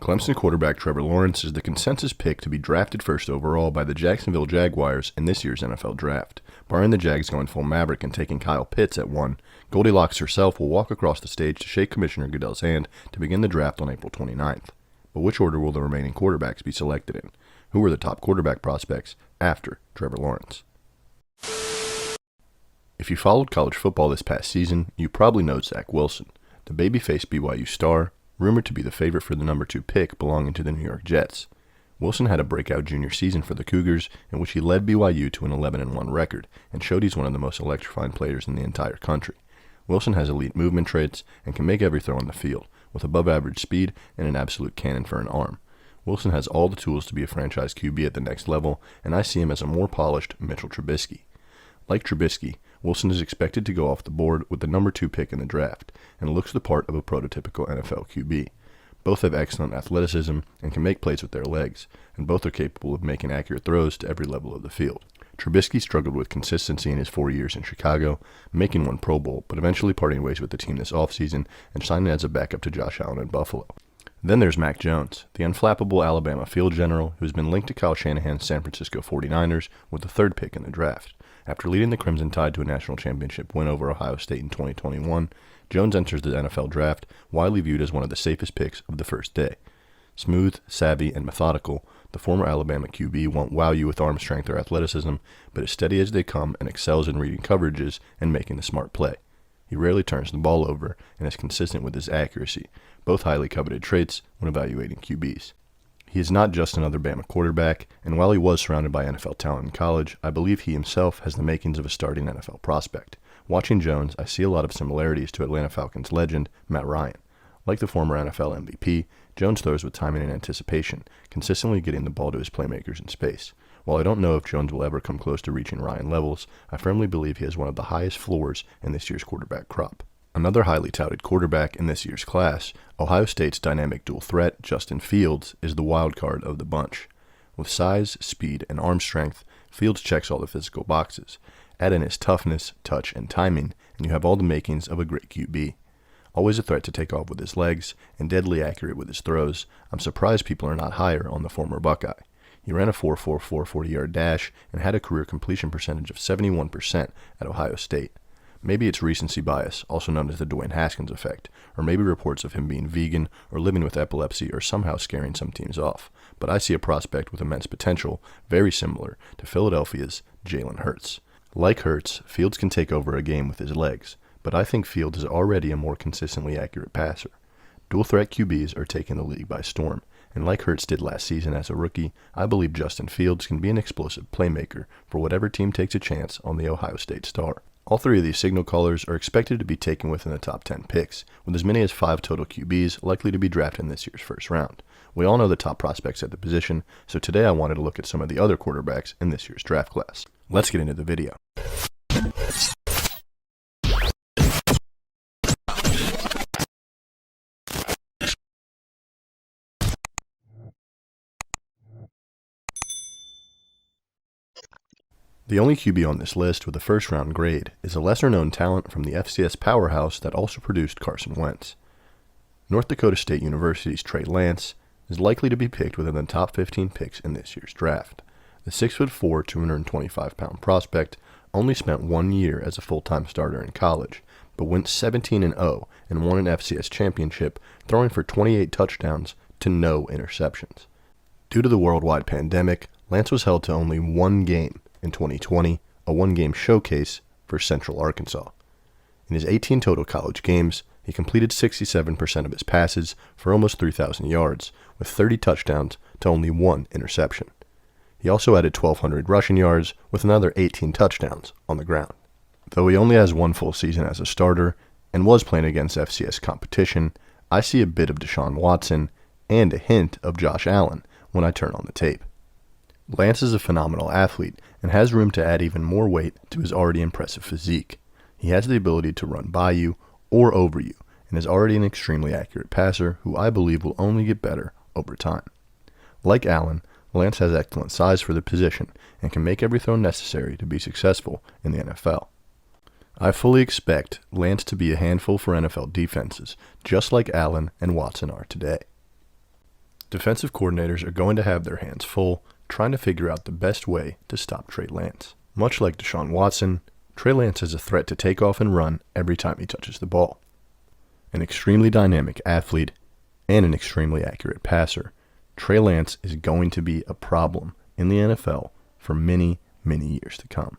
Clemson quarterback Trevor Lawrence is the consensus pick to be drafted first overall by the Jacksonville Jaguars in this year's NFL Draft. Barring the Jags going full maverick and taking Kyle Pitts at 1, Goldilocks herself will walk across the stage to shake Commissioner Goodell's hand to begin the draft on April 29th. But which order will the remaining quarterbacks be selected in? Who are the top quarterback prospects after Trevor Lawrence? If you followed college football this past season, you probably know Zach Wilson, the babyface BYU star, rumored to be the favorite for the number 2 pick belonging to the New York Jets. Wilson had a breakout junior season for the Cougars in which he led BYU to an 11-1 record and showed he's one of the most electrifying players in the entire country. Wilson has elite movement traits and can make every throw on the field, with above-average speed and an absolute cannon for an arm. Wilson has all the tools to be a franchise QB at the next level, and I see him as a more polished Mitchell Trubisky. Like Trubisky, Wilson is expected to go off the board with the number 2 pick in the draft, and looks the part of a prototypical NFL QB. Both have excellent athleticism and can make plays with their legs, and both are capable of making accurate throws to every level of the field. Trubisky struggled with consistency in his 4 years in Chicago, making one Pro Bowl, but eventually parting ways with the team this offseason and signing as a backup to Josh Allen in Buffalo. Then there's Mac Jones, the unflappable Alabama field general who has been linked to Kyle Shanahan's San Francisco 49ers with the 3rd pick in the draft. After leading the Crimson Tide to a national championship win over Ohio State in 2021, Jones enters the NFL Draft widely viewed as one of the safest picks of the first day. Smooth, savvy, and methodical, the former Alabama QB won't wow you with arm strength or athleticism, but is steady as they come and excels in reading coverages and making the smart play. He rarely turns the ball over and is consistent with his accuracy, both highly coveted traits when evaluating QBs. He is not just another Bama quarterback, and while he was surrounded by NFL talent in college, I believe he himself has the makings of a starting NFL prospect. Watching Jones, I see a lot of similarities to Atlanta Falcons legend Matt Ryan. Like the former NFL MVP, Jones throws with timing and anticipation, consistently getting the ball to his playmakers in space. While I don't know if Jones will ever come close to reaching Ryan levels, I firmly believe he has one of the highest floors in this year's quarterback crop. Another highly touted quarterback in this year's class, Ohio State's dynamic dual threat, Justin Fields, is the wild card of the bunch. With size, speed, and arm strength, Fields checks all the physical boxes. Add in his toughness, touch, and timing, and you have all the makings of a great QB. Always a threat to take off with his legs, and deadly accurate with his throws, I'm surprised people are not higher on the former Buckeye. He ran a 4.44 40-yard dash and had a career completion percentage of 71% at Ohio State. Maybe it's recency bias, also known as the Dwayne Haskins effect, or maybe reports of him being vegan or living with epilepsy or somehow scaring some teams off. But I see a prospect with immense potential, very similar to Philadelphia's Jalen Hurts. Like Hurts, Fields can take over a game with his legs, but I think Fields is already a more consistently accurate passer. Dual threat QBs are taking the league by storm, and like Hurts did last season as a rookie, I believe Justin Fields can be an explosive playmaker for whatever team takes a chance on the Ohio State star. All 3 of these signal callers are expected to be taken within the top 10 picks, with as many as 5 total QBs likely to be drafted in this year's first round. We all know the top prospects at the position, so today I wanted to look at some of the other quarterbacks in this year's draft class. Let's get into the video. The only QB on this list with a first-round grade is a lesser-known talent from the FCS powerhouse that also produced Carson Wentz. North Dakota State University's Trey Lance is likely to be picked within the top 15 picks in this year's draft. The 6'4", 225-pound prospect only spent 1 year as a full-time starter in college, but went 17-0 and won an FCS championship, throwing for 28 touchdowns to no interceptions. Due to the worldwide pandemic, Lance was held to only 1 game in 2020, a 1-game showcase for Central Arkansas. In his 18 total college games, he completed 67% of his passes for almost 3,000 yards, with 30 touchdowns to only 1 interception. He also added 1,200 rushing yards with another 18 touchdowns on the ground. Though he only has 1 full season as a starter and was playing against FCS competition, I see a bit of Deshaun Watson and a hint of Josh Allen when I turn on the tape. Lance is a phenomenal athlete and has room to add even more weight to his already impressive physique. He has the ability to run by you or over you and is already an extremely accurate passer who I believe will only get better over time. Like Allen, Lance has excellent size for the position and can make every throw necessary to be successful in the NFL. I fully expect Lance to be a handful for NFL defenses, just like Allen and Watson are today. Defensive coordinators are going to have their hands full trying to figure out the best way to stop Trey Lance. Much like Deshaun Watson, Trey Lance is a threat to take off and run every time he touches the ball. An extremely dynamic athlete and an extremely accurate passer, Trey Lance is going to be a problem in the NFL for many, many years to come.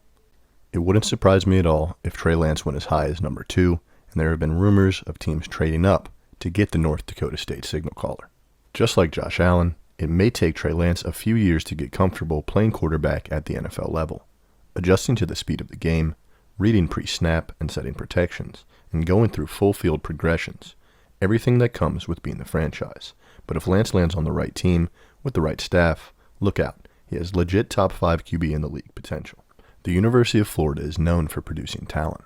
It wouldn't surprise me at all if Trey Lance went as high as number 2, and there have been rumors of teams trading up to get the North Dakota State signal caller. Just like Josh Allen, it may take Trey Lance a few years to get comfortable playing quarterback at the NFL level, adjusting to the speed of the game, reading pre-snap and setting protections, and going through full field progressions, everything that comes with being the franchise. But if Lance lands on the right team, with the right staff, look out, he has legit top 5 QB in the league potential. The University of Florida is known for producing talent,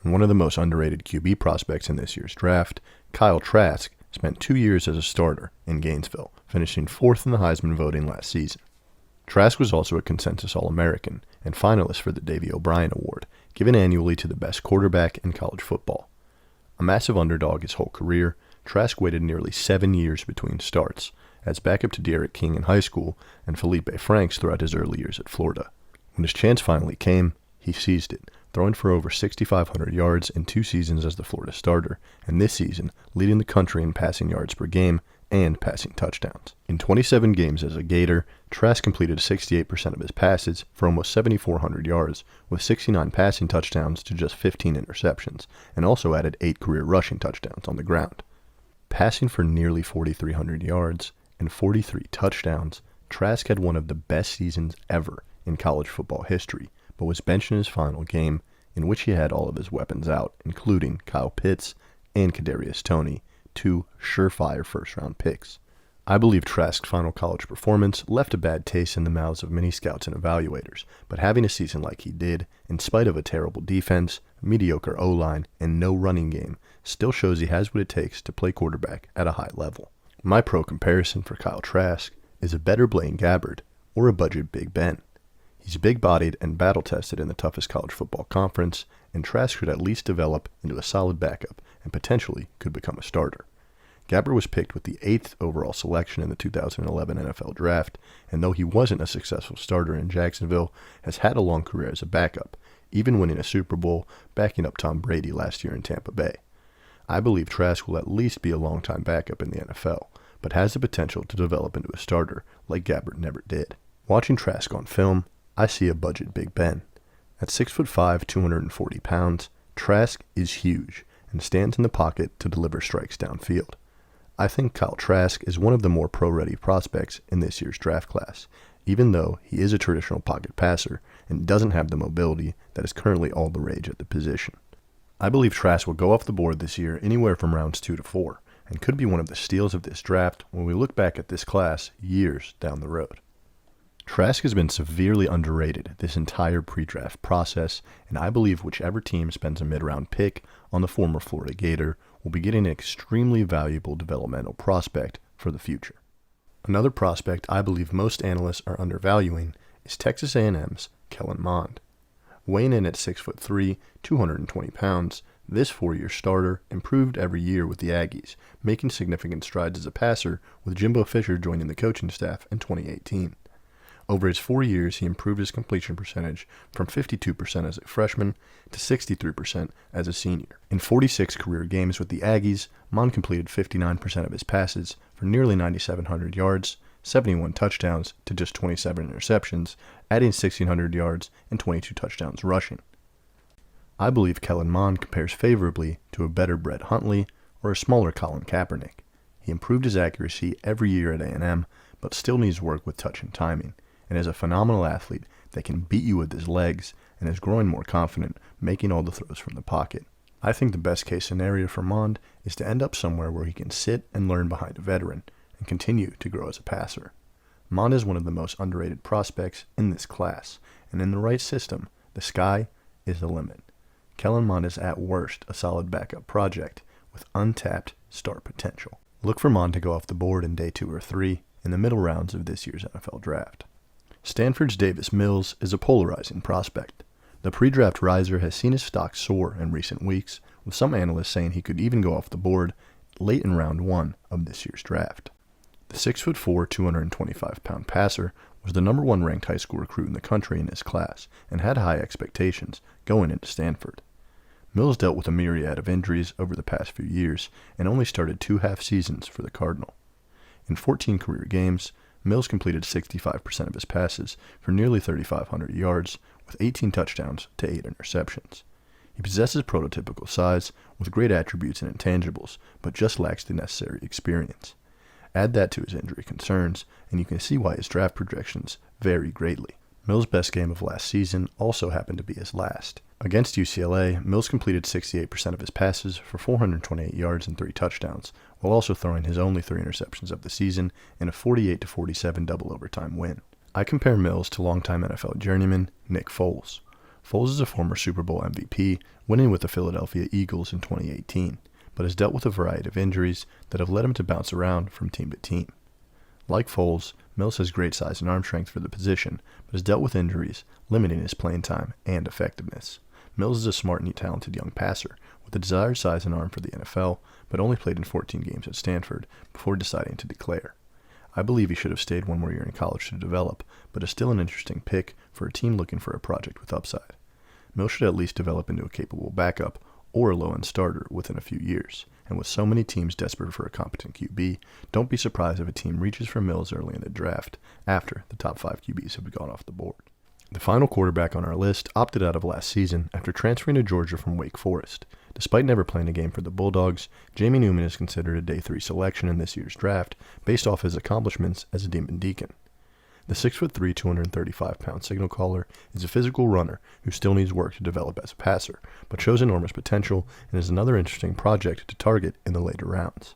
and one of the most underrated QB prospects in this year's draft, Kyle Trask, spent 2 years as a starter in Gainesville, finishing 4th in the Heisman voting last season. Trask was also a consensus All-American and finalist for the Davey O'Brien Award, given annually to the best quarterback in college football. A massive underdog his whole career, Trask waited nearly 7 years between starts, as backup to Derek King in high school and Felipe Franks throughout his early years at Florida. When his chance finally came, he seized it, throwing for over 6,500 yards in 2 seasons as the Florida starter, and this season leading the country in passing yards per game and passing touchdowns. In 27 games as a Gator, Trask completed 68% of his passes for almost 7,400 yards, with 69 passing touchdowns to just 15 interceptions, and also added 8 career rushing touchdowns on the ground. Passing for nearly 4,300 yards and 43 touchdowns, Trask had one of the best seasons ever in college football history, but was benched in his final game, in which he had all of his weapons out, including Kyle Pitts and Kadarius Toney, 2 surefire first-round picks. I believe Trask's final college performance left a bad taste in the mouths of many scouts and evaluators, but having a season like he did, in spite of a terrible defense, mediocre O-line, and no running game, still shows he has what it takes to play quarterback at a high level. My pro comparison for Kyle Trask is a better Blaine Gabbert or a budget Big Ben. He's big-bodied and battle-tested in the toughest college football conference, and Trask should at least develop into a solid backup and potentially could become a starter. Gabbert was picked with the 8th overall selection in the 2011 NFL Draft, and though he wasn't a successful starter in Jacksonville, has had a long career as a backup, even winning a Super Bowl, backing up Tom Brady last year in Tampa Bay. I believe Trask will at least be a long-time backup in the NFL, but has the potential to develop into a starter like Gabbert never did. Watching Trask on film, I see a budget Big Ben. At 6'5", 240 pounds, Trask is huge and stands in the pocket to deliver strikes downfield. I think Kyle Trask is one of the more pro-ready prospects in this year's draft class, even though he is a traditional pocket passer and doesn't have the mobility that is currently all the rage at the position. I believe Trask will go off the board this year anywhere from rounds 2 to 4, and could be one of the steals of this draft when we look back at this class years down the road. Trask has been severely underrated this entire pre-draft process, and I believe whichever team spends a mid-round pick on the former Florida Gator will be getting an extremely valuable developmental prospect for the future. Another prospect I believe most analysts are undervaluing is Texas A&M's Kellen Mond. Weighing in at 6'3", 220 pounds, this 4-year starter improved every year with the Aggies, making significant strides as a passer, with Jimbo Fisher joining the coaching staff in 2018. Over his 4 years, he improved his completion percentage from 52% as a freshman to 63% as a senior. In 46 career games with the Aggies, Mond completed 59% of his passes for nearly 9,700 yards, 71 touchdowns to just 27 interceptions, adding 1,600 yards and 22 touchdowns rushing. I believe Kellen Mond compares favorably to a better Brett Huntley or a smaller Colin Kaepernick. He improved his accuracy every year at A&M, but still needs work with touch and timing, and is a phenomenal athlete that can beat you with his legs and is growing more confident, making all the throws from the pocket. I think the best case scenario for Mond is to end up somewhere where he can sit and learn behind a veteran and continue to grow as a passer. Mond is one of the most underrated prospects in this class, and in the right system, the sky is the limit. Kellen Mond is at worst a solid backup project with untapped star potential. Look for Mond to go off the board in day 2 or 3 in the middle rounds of this year's NFL Draft. Stanford's Davis Mills is a polarizing prospect. The pre-draft riser has seen his stock soar in recent weeks, with some analysts saying he could even go off the board late in round 1 of this year's draft. The 6'4", 225-pound passer was the number 1 ranked high school recruit in the country in his class and had high expectations going into Stanford. Mills dealt with a myriad of injuries over the past few years and only started 2 half seasons for the Cardinal. In 14 career games, Mills completed 65% of his passes for nearly 3,500 yards with 18 touchdowns to 8 interceptions. He possesses prototypical size with great attributes and intangibles, but just lacks the necessary experience. Add that to his injury concerns, and you can see why his draft projections vary greatly. Mills' best game of last season also happened to be his last. Against UCLA, Mills completed 68% of his passes for 428 yards and 3 touchdowns, while also throwing his only 3 interceptions of the season in a 48-47 double overtime win. I compare Mills to longtime NFL journeyman Nick Foles. Foles is a former Super Bowl MVP, winning with the Philadelphia Eagles in 2018, but has dealt with a variety of injuries that have led him to bounce around from team to team. Like Foles, Mills has great size and arm strength for the position, but has dealt with injuries, limiting his playing time and effectiveness. Mills is a smart and talented young passer with the desired size and arm for the NFL, but only played in 14 games at Stanford before deciding to declare. I believe he should have stayed 1 more year in college to develop, but is still an interesting pick for a team looking for a project with upside. Mills should at least develop into a capable backup or a low-end starter within a few years, and with so many teams desperate for a competent QB, don't be surprised if a team reaches for Mills early in the draft after the top 5 QBs have gone off the board. The final quarterback on our list opted out of last season after transferring to Georgia from Wake Forest. Despite never playing a game for the Bulldogs, Jamie Newman is considered a day 3 selection in this year's draft based off his accomplishments as a Demon Deacon. The 6'3", 235-pound signal caller is a physical runner who still needs work to develop as a passer, but shows enormous potential and is another interesting project to target in the later rounds.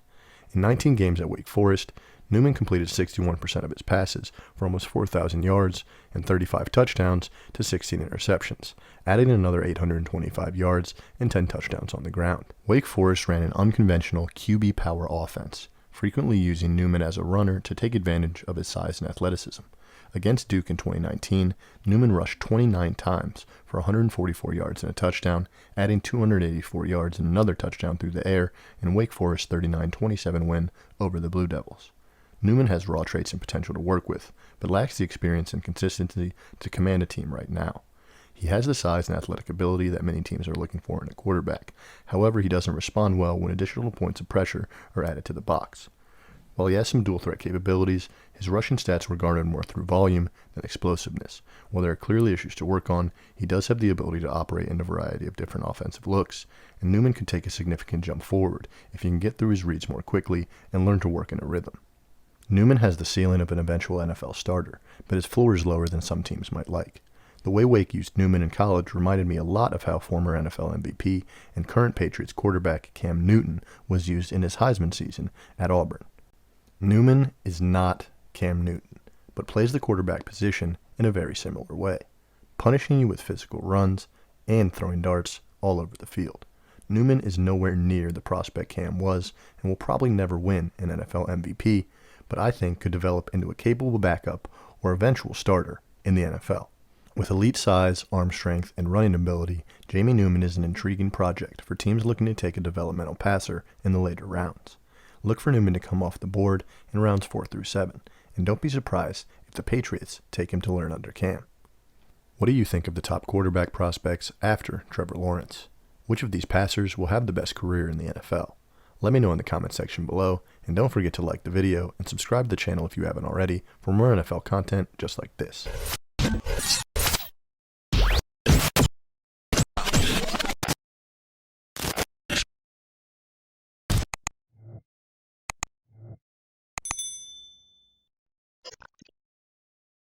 In 19 games at Wake Forest, Newman completed 61% of his passes for almost 4,000 yards and 35 touchdowns to 16 interceptions, adding another 825 yards and 10 touchdowns on the ground. Wake Forest ran an unconventional QB power offense, frequently using Newman as a runner to take advantage of his size and athleticism. Against Duke in 2019, Newman rushed 29 times for 144 yards and a touchdown, adding 284 yards and another touchdown through the air in Wake Forest's 39-27 win over the Blue Devils. Newman has raw traits and potential to work with, but lacks the experience and consistency to command a team right now. He has the size and athletic ability that many teams are looking for in a quarterback. However, he doesn't respond well when additional points of pressure are added to the box. While he has some dual threat capabilities, his rushing stats were garnered more through volume than explosiveness. While there are clearly issues to work on, he does have the ability to operate in a variety of different offensive looks, and Newman could take a significant jump forward if he can get through his reads more quickly and learn to work in a rhythm. Newman has the ceiling of an eventual NFL starter, but his floor is lower than some teams might like. The way Wake used Newman in college reminded me a lot of how former NFL MVP and current Patriots quarterback Cam Newton was used in his Heisman season at Auburn. Newman is not Cam Newton, but plays the quarterback position in a very similar way, punishing you with physical runs and throwing darts all over the field. Newman is nowhere near the prospect Cam was and will probably never win an NFL MVP, but I think could develop into a capable backup or eventual starter in the NFL. With elite size, arm strength, and running ability, Jamie Newman is an intriguing project for teams looking to take a developmental passer in the later rounds. Look for Newman to come off the board in rounds 4 through 7, and don't be surprised if the Patriots take him to learn under Cam. What do you think of the top quarterback prospects after Trevor Lawrence? Which of these passers will have the best career in the NFL? Let me know in the comment section below, and don't forget to like the video and subscribe to the channel if you haven't already for more NFL content just like this.